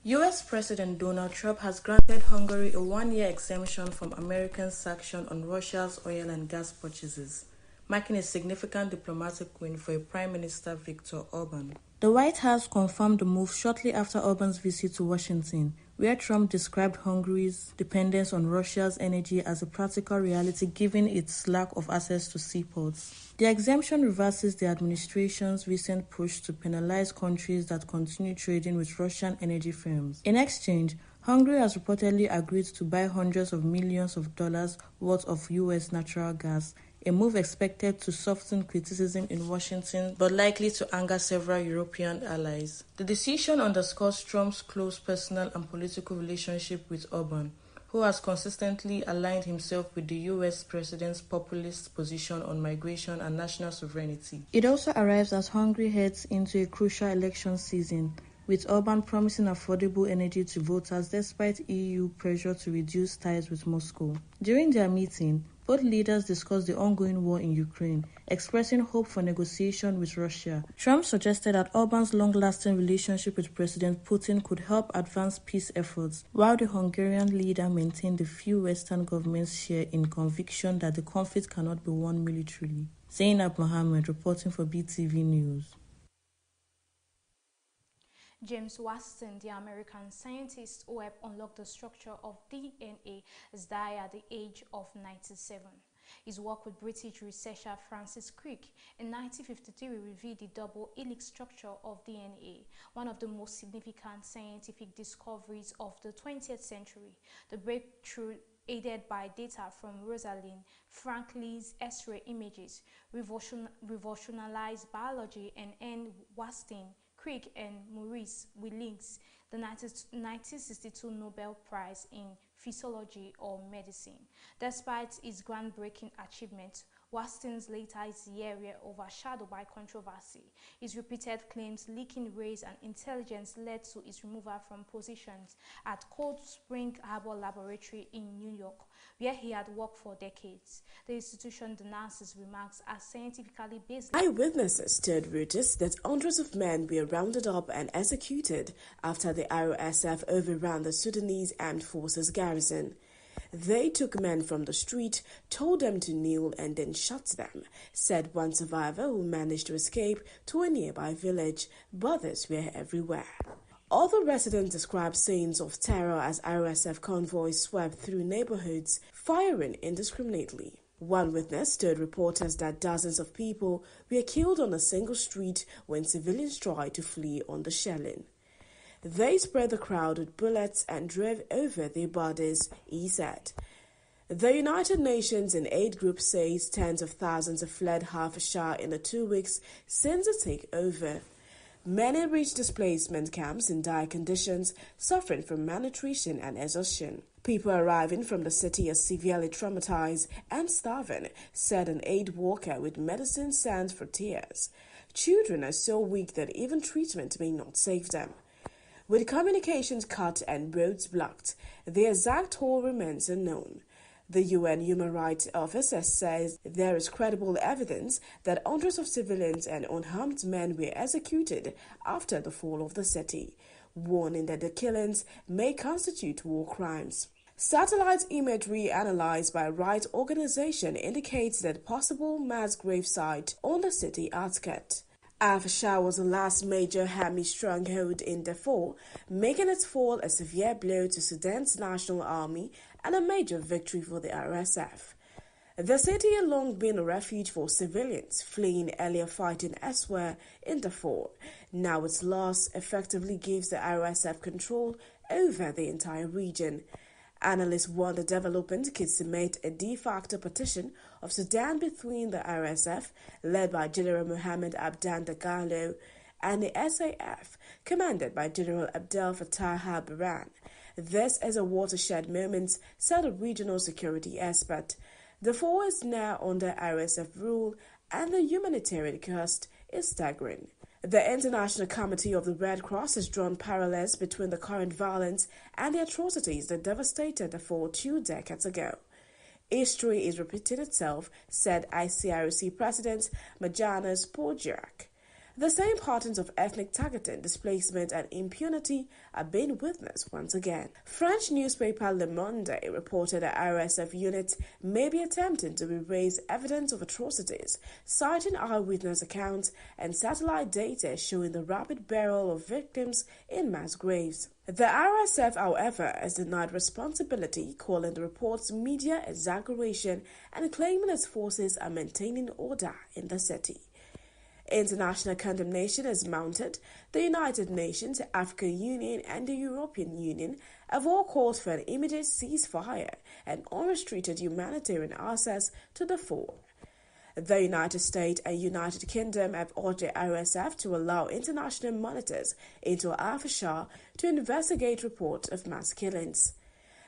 US President Donald Trump has granted Hungary a one-year exemption from American sanctions on Russia's oil and gas purchases, marking a significant diplomatic win for Prime Minister Viktor Orban. The White House confirmed the move shortly after Orban's visit to Washington, where Trump described Hungary's dependence on Russia's energy as a practical reality given its lack of access to seaports. The exemption reverses the administration's recent push to penalize countries that continue trading with Russian energy firms. In exchange, Hungary has reportedly agreed to buy hundreds of millions of dollars worth of U.S. natural gas, a move expected to soften criticism in Washington but likely to anger several European allies. The decision underscores Trump's close personal and political relationship with Orban, who has consistently aligned himself with the U.S. president's populist position on migration and national sovereignty. It also arrives as Hungary heads into a crucial election season, with Orban promising affordable energy to voters despite EU pressure to reduce ties with Moscow. During their meeting, both leaders discussed the ongoing war in Ukraine, expressing hope for negotiation with Russia. Trump suggested that Orban's long-lasting relationship with President Putin could help advance peace efforts, while the Hungarian leader maintained the few Western governments share in conviction that the conflict cannot be won militarily. Zainab Mohammed reporting for BeeTv News. James Watson, the American scientist who helped unlock the structure of DNA, has died at the age of 97. His work with British researcher Francis Crick in 1953 revealed the double helix structure of DNA, one of the most significant scientific discoveries of the 20th century. The breakthrough, aided by data from Rosalind Franklin's X-ray images, revolutionized biology and earned Watson, Crick and Maurice Willings the 1962 Nobel Prize in Physiology or Medicine. Despite his groundbreaking achievements, Watson's later years were overshadowed by controversy. His repeated claims leaking race and intelligence led to his removal from positions at Cold Spring Harbor Laboratory in New York, where he had worked for decades. The institution denounces remarks as scientifically baseless. Eyewitnesses told Reuters that hundreds of men were rounded up and executed after the RSF overran the Sudanese Armed Forces garrison. They took men from the street, told them to kneel and then shot them, said one survivor who managed to escape to a nearby village, but others were everywhere. Other residents described scenes of terror as RSF convoys swept through neighborhoods, firing indiscriminately. One witness told reporters that dozens of people were killed on a single street when civilians tried to flee on the shelling. They spread the crowd with bullets and drove over their bodies, he said. The United Nations in aid group says tens of thousands have fled Half-Shah in the 2 weeks since the takeover. Many reached displacement camps in dire conditions, suffering from malnutrition and exhaustion. People arriving from the city are severely traumatized and starving, said an aid worker with Medicine Sans Frontiers. Children are so weak that even treatment may not save them. With communications cut and roads blocked, the exact toll remains unknown. The UN Human Rights Office says there is credible evidence that hundreds of civilians and unarmed men were executed after the fall of the city, warning that the killings may constitute war crimes. Satellite imagery analyzed by a rights organization indicates that possible mass grave site on the city outskirts. Al-Fashar was the last major Hami stronghold in Darfur, making its fall a severe blow to Sudan's national army and a major victory for the RSF. The city had long been a refuge for civilians fleeing earlier fighting elsewhere in Darfur. Now its loss effectively gives the RSF control over the entire region. Analysts warn the development could cement a de facto partition of Sudan between the RSF, led by General Mohammed Abdan Dagalo, and the SAF, commanded by General Abdel Fattah al-Burhan. This is a watershed moment, said a regional security expert. Darfur is now under RSF rule, and the humanitarian cost is staggering. The International Committee of the Red Cross has drawn parallels between the current violence and the atrocities that devastated Darfur 2 decades ago. History is repeating itself, said ICRC President Majanas Podjak. The same patterns of ethnic targeting, displacement, and impunity are being witnessed once again. French newspaper Le Monde reported that RSF units may be attempting to erase evidence of atrocities, citing eyewitness accounts and satellite data showing the rapid burial of victims in mass graves. The RSF, however, has denied responsibility, calling the reports media exaggeration and claiming its forces are maintaining order in the city. International condemnation has mounted. The United Nations, the African Union, and the European Union have all called for an immediate ceasefire and unrestricted humanitarian access to Darfur. The United States and United Kingdom have urged the RSF to allow international monitors into Al-Fashar to investigate reports of mass killings.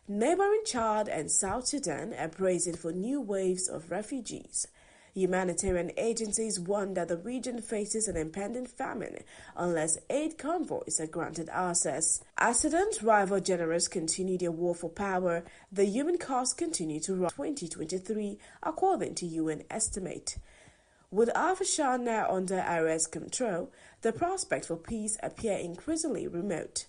Neighboring Chad and South Sudan are bracing for new waves of refugees. Humanitarian agencies warn that the region faces an impending famine unless aid convoys are granted access. As Sudan's rival generals continue their war for power, the human costs continue to rise in 2023, according to UN estimate. With Al-Fashar now under IRS control, the prospects for peace appear increasingly remote.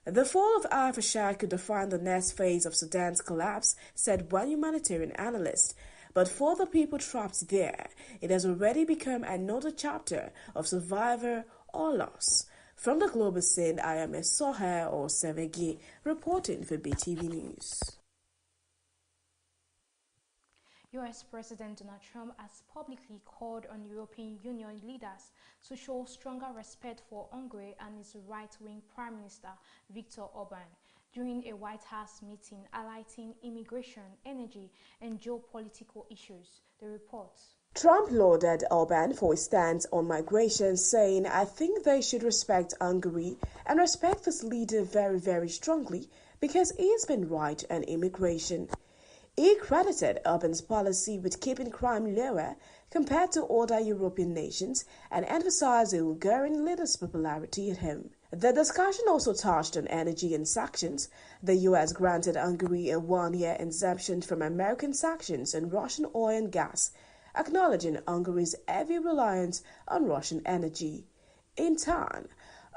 The fall of Al-Fashar could define the next phase of Sudan's collapse, said one humanitarian analyst. But for the people trapped there, it has already become another chapter of survivor or loss. From the global scene, I am Soher or Sevegi, reporting for BeeTv News. US President Donald Trump has publicly called on European Union leaders to show stronger respect for Hungary and its right-wing Prime Minister Viktor Orban during a White House meeting highlighting immigration, energy, and geopolitical issues, the reports. Trump lauded Orban for his stance on migration, saying, "I think they should respect Hungary and respect this leader very, very strongly because he has been right on immigration." He credited Orban's policy with keeping crime lower compared to other European nations and emphasized the Hungarian leader's popularity at home. The discussion also touched on energy and sanctions. The U.S. granted Hungary a one-year exemption from American sanctions on Russian oil and gas, acknowledging Hungary's heavy reliance on Russian energy. In turn,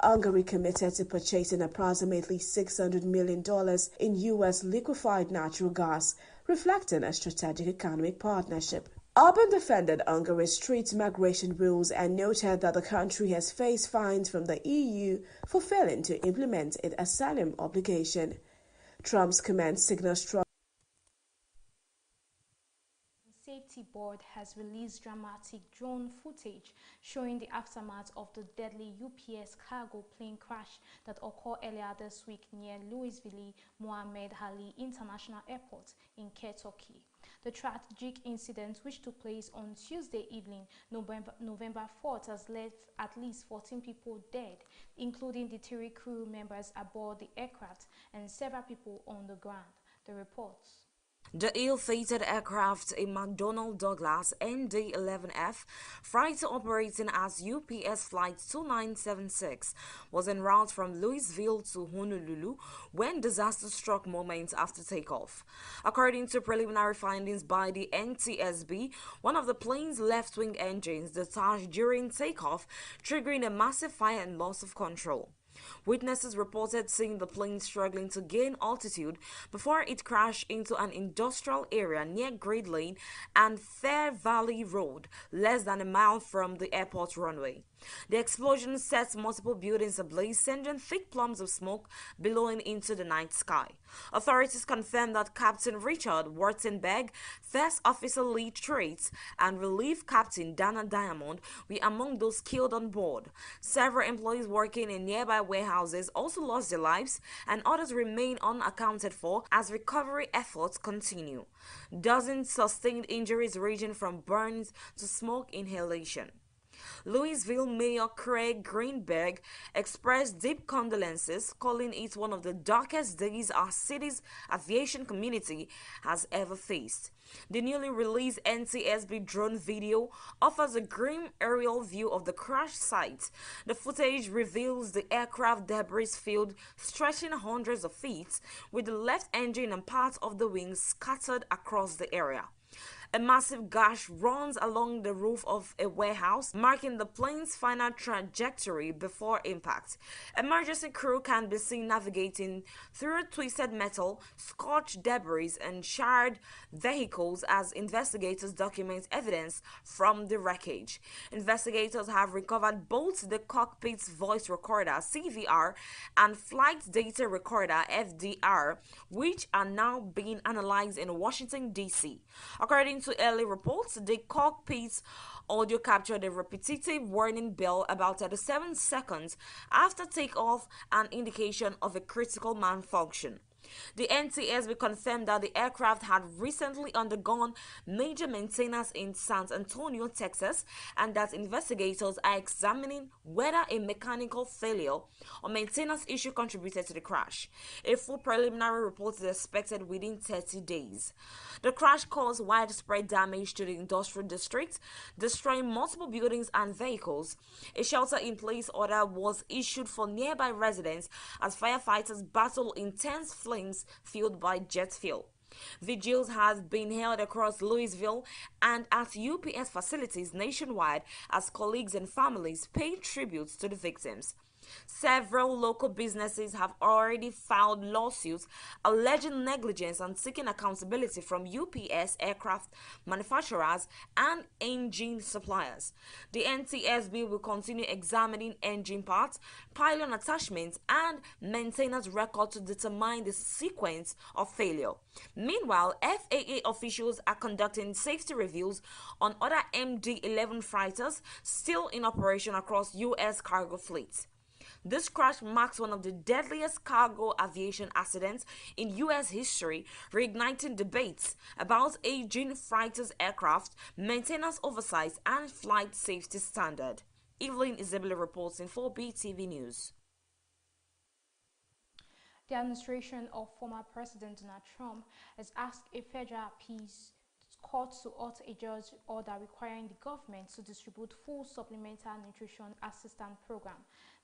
Hungary committed to purchasing approximately $600 million in U.S. liquefied natural gas, reflecting a strategic economic partnership. Orban defended Hungary's strict migration rules and noted that the country has faced fines from the EU for failing to implement its asylum obligation. Trump's comments signal strong. The Safety Board has released dramatic drone footage showing the aftermath of the deadly UPS cargo plane crash that occurred earlier this week near Louisville Mohammed Ali International Airport in Kentucky. The tragic incident, which took place on Tuesday evening, November 4th, has left at least 14 people dead, including the 3 crew members aboard the aircraft and several people on the ground. The reports. The ill-fated aircraft, a McDonnell Douglas ND-11F freighter operating as UPS Flight 2976, was en route from Louisville to Honolulu when disaster struck moments after takeoff. According to preliminary findings by the NTSB, one of the plane's left-wing engines detached during takeoff, triggering a massive fire and loss of control. Witnesses reported seeing the plane struggling to gain altitude before it crashed into an industrial area near Great Lane and Fair Valley Road, less than a mile from the airport runway. The explosion sets multiple buildings ablaze, sending thick plumes of smoke billowing into the night sky. Authorities confirmed that Captain Richard Wartenberg, First Officer Lee Traits, and Relief Captain Dana Diamond were among those killed on board. Several employees working in nearby warehouses also lost their lives, and others remain unaccounted for as recovery efforts continue. Dozens sustained injuries ranging from burns to smoke inhalation. Louisville Mayor Craig Greenberg expressed deep condolences, calling it one of the darkest days our city's aviation community has ever faced. The newly released NTSB drone video offers a grim aerial view of the crash site. The footage reveals the aircraft debris field stretching hundreds of feet, with the left engine and parts of the wings scattered across the area. A massive gash runs along the roof of a warehouse, marking the plane's final trajectory before impact. Emergency crew can be seen navigating through twisted metal, scorched debris, and charred vehicles as investigators document evidence from the wreckage. Investigators have recovered both the cockpit's voice recorder (CVR) and flight data recorder (FDR), which are now being analyzed in Washington, D.C. According to early reports, the cockpit's audio captured a repetitive warning bell about 37 seconds after takeoff, an indication of a critical malfunction. The NTSB confirmed that the aircraft had recently undergone major maintenance in San Antonio, Texas, and that investigators are examining whether a mechanical failure or maintenance issue contributed to the crash. A full preliminary report is expected within 30 days. The crash caused widespread damage to the industrial district, destroying multiple buildings and vehicles. A shelter-in-place order was issued for nearby residents as firefighters battled intense flames fueled by jet fuel. Vigils have been held across Louisville and at UPS facilities nationwide as colleagues and families pay tributes to the victims. Several local businesses have already filed lawsuits alleging negligence and seeking accountability from UPS aircraft manufacturers and engine suppliers. The NTSB will continue examining engine parts, pylon attachments, and maintenance records to determine the sequence of failure. Meanwhile, FAA officials are conducting safety reviews on other MD-11 freighters still in operation across U.S. cargo fleets. This crash marks one of the deadliest cargo aviation accidents in U.S. history, reigniting debates about aging fighters' aircraft, maintenance oversight, and flight safety standard. Evelyn Isabella reporting for BeeTv News. The administration of former President Donald Trump has asked a federal appeals court to alter a judge order requiring the government to distribute full supplemental nutrition assistance program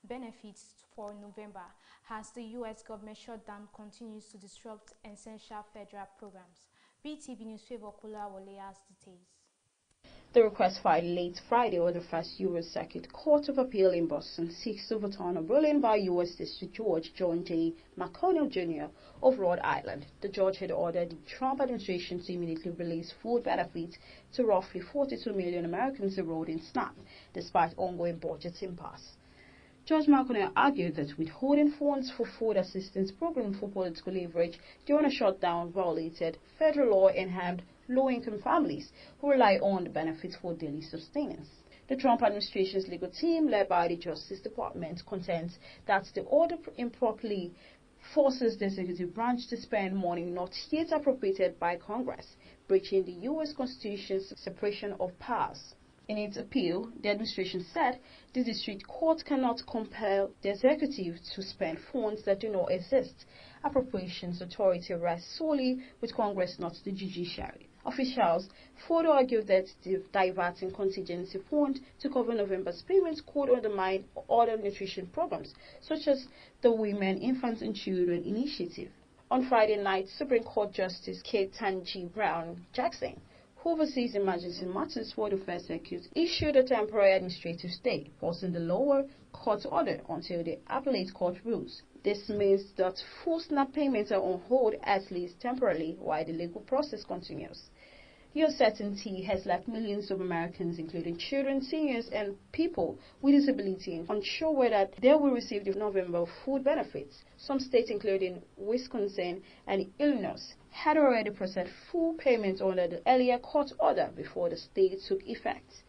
benefits for November as the U.S. government shutdown continues to disrupt essential federal programs. BeeTv News Favor Kolawole has details. The request filed late Friday with the First U.S. Circuit Court of Appeal in Boston seeks to overturn a ruling by U.S. District Judge John J. McConnell Jr. of Rhode Island. The judge had ordered the Trump administration to immediately release food benefits to roughly 42 million Americans enrolled in SNAP, despite ongoing budget impasse. Judge McConnell argued that withholding funds for food assistance program for political leverage during a shutdown violated federal law and harmed low-income families who rely on the benefits for daily sustenance. The Trump administration's legal team, led by the Justice Department, contends that the order improperly forces the executive branch to spend money not yet appropriated by Congress, breaching the U.S. Constitution's separation of powers. In its appeal, the administration said the district court cannot compel the executive to spend funds that do not exist. Appropriations authority rests solely with Congress, not the judiciary. Officials further argued that the diverting contingency fund to cover November's payments could undermine other nutrition programs, such as the Women, Infants and Children Initiative. On Friday night, Supreme Court Justice Ketanji Brown Jackson, who oversees emergency matters for the First Circuit, issued a temporary administrative stay, forcing the lower court order until the appellate court rules. This means that full SNAP payments are on hold, at least temporarily, while the legal process continues. The uncertainty has left millions of Americans, including children, seniors, and people with disability, unsure whether they will receive the November food benefits. Some states, including Wisconsin and Illinois, had already processed full payments under the earlier court order before the state took effect.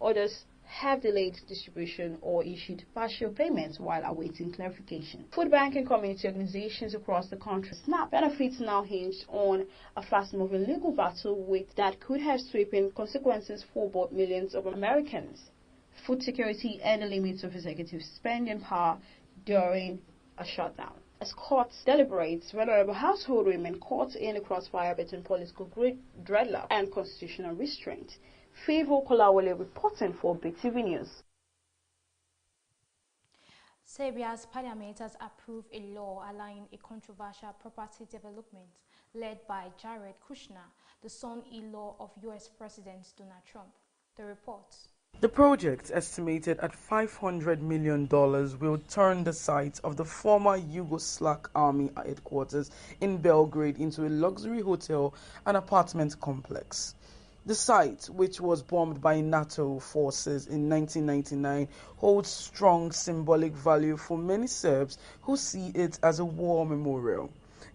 Others have delayed distribution or issued partial payments while awaiting clarification. Food bank and community organizations across the country SNAP benefits now hinge on a fast-moving legal battle that could have sweeping consequences for both millions of Americans. Food security and the limits of executive spending power during a shutdown. As courts deliberates, vulnerable household women caught in the crossfire between political dreadlock and constitutional restraint. Favor Kolawole reporting for BeeTv News. Serbia's parliament has approved a law allowing a controversial property development led by Jared Kushner, the son-in-law of U.S. President Donald Trump. The report. The project, estimated at $500 million, will turn the site of the former Yugoslav Army headquarters in Belgrade into a luxury hotel and apartment complex. The site, which was bombed by NATO forces in 1999, holds strong symbolic value for many Serbs who see it as a war memorial.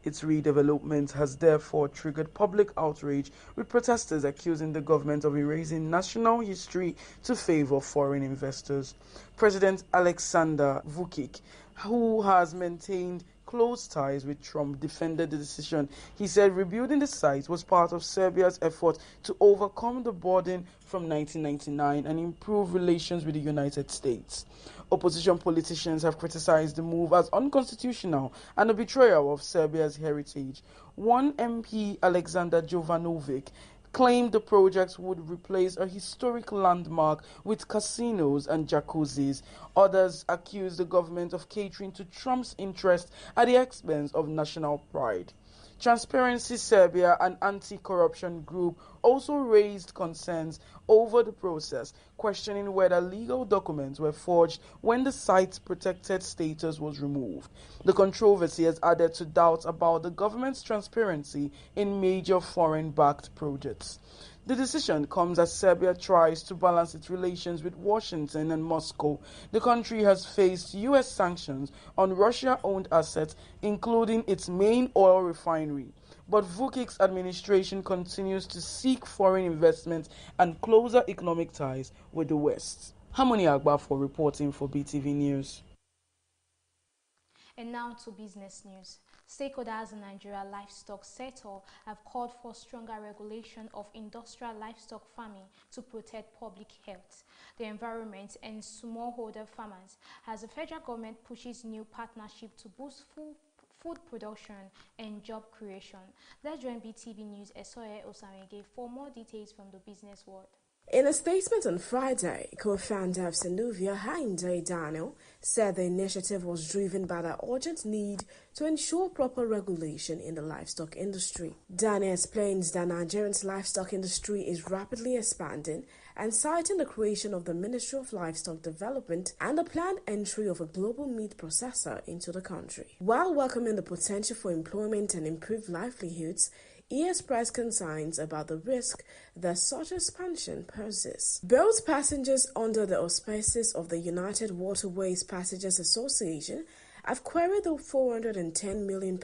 Its redevelopment has therefore triggered public outrage, with protesters accusing the government of erasing national history to favor foreign investors. President Aleksandar Vučić, who has maintained close ties with Trump, defended the decision. He said rebuilding the site was part of Serbia's effort to overcome the burden from 1999 and improve relations with the United States. Opposition politicians have criticized the move as unconstitutional and a betrayal of Serbia's heritage. One MP, Alexander Jovanovic, claimed the project would replace a historic landmark with casinos and jacuzzis. Others accused the government of catering to Trump's interest at the expense of national pride. Transparency Serbia, an anti-corruption group, also raised concerns over the process, questioning whether legal documents were forged when the site's protected status was removed. The controversy has added to doubts about the government's transparency in major foreign-backed projects. The decision comes as Serbia tries to balance its relations with Washington and Moscow. The country has faced U.S. sanctions on Russia-owned assets, including its main oil refinery. But Vučić's administration continues to seek foreign investment and closer economic ties with the West. Harmony Agba for reporting for BeeTv News. And now to business news. Stakeholders in Nigeria livestock sector have called for stronger regulation of industrial livestock farming to protect public health, the environment, and smallholder farmers, as the federal government pushes new partnership to boost food production and job creation. Let's join BeeTv News Esoye Osamege for more details from the business world. In a statement on Friday, co-founder of Senuvia, Hainde Daniel, said the initiative was driven by the urgent need to ensure proper regulation in the livestock industry. Daniel explains that Nigeria's livestock industry is rapidly expanding and citing the creation of the Ministry of Livestock Development and the planned entry of a global meat processor into the country. While welcoming the potential for employment and improved livelihoods, he expressed concerns about the risk that such expansion poses. Both passengers under the auspices of the United Waterways Passengers Association have queried the £410 million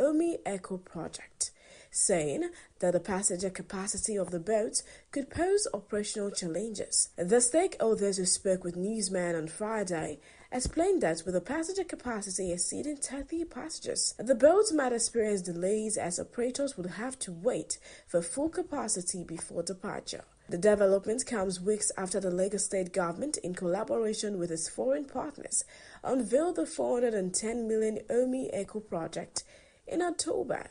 OMI Eco project, saying that the passenger capacity of the boats could pose operational challenges. The stakeholders who spoke with newsmen on Friday explained that with the passenger capacity exceeding 30 passengers, the boats might experience delays as operators would have to wait for full capacity before departure. The development comes weeks after the Lagos state government, in collaboration with its foreign partners, unveiled the £410 million OMI Eco project in October.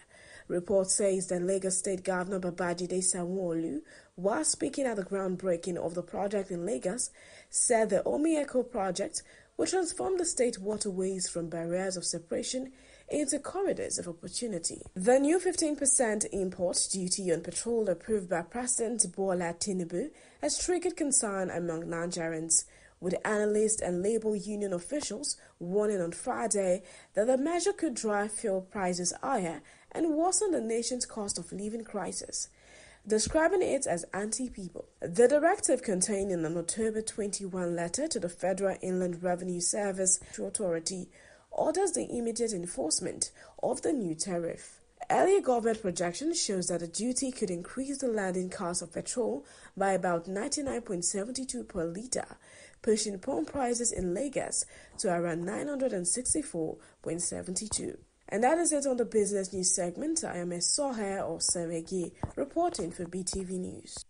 Report says that Lagos State Governor Babajide Sanwo-Olu, while speaking at the groundbreaking of the project in Lagos, said the OMI Eco project will transform the state waterways from barriers of separation into corridors of opportunity. The new 15% import duty on petrol approved by President Bola Tinubu has triggered concern among Nigerians, with analysts and labor union officials warning on Friday that the measure could drive fuel prices higher and worsen the nation's cost of living crisis. describing it as anti-people. The directive, contained in an October 21 letter to the Federal Inland Revenue Service Authority, orders the immediate enforcement of the new tariff. Earlier government projection shows that the duty could increase the landing cost of petrol by about 99.72 per litre, pushing pump prices in Lagos to around 964.72. And that is it on the business news segment. I am Esohe Osemegi, reporting for BeeTv News.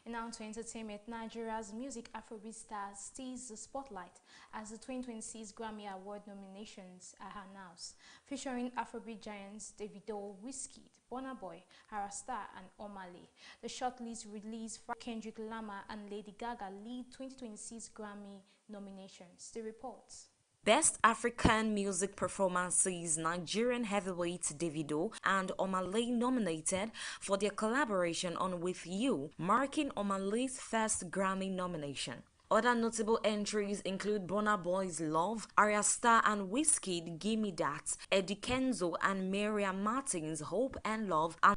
And now to entertainment, Nigeria's music Afrobeat star steals the spotlight as the 2026 Grammy Award nominations are announced, featuring Afrobeat giants Davido, Wizkid, Burna Boy, Harasta, and Omale. The shortlist released for Kendrick Lamar and Lady Gaga lead 2026 Grammy nominations. The reports. Best African Music Performances, Nigerian heavyweight Davido and Omale nominated for their collaboration on With You, marking Omale's first Grammy nomination. Other notable entries include Burna Boy's Love, Arya Starr and Wizkid Gimme That, Eddie Kenzo and Miriam Martin's Hope and Love, and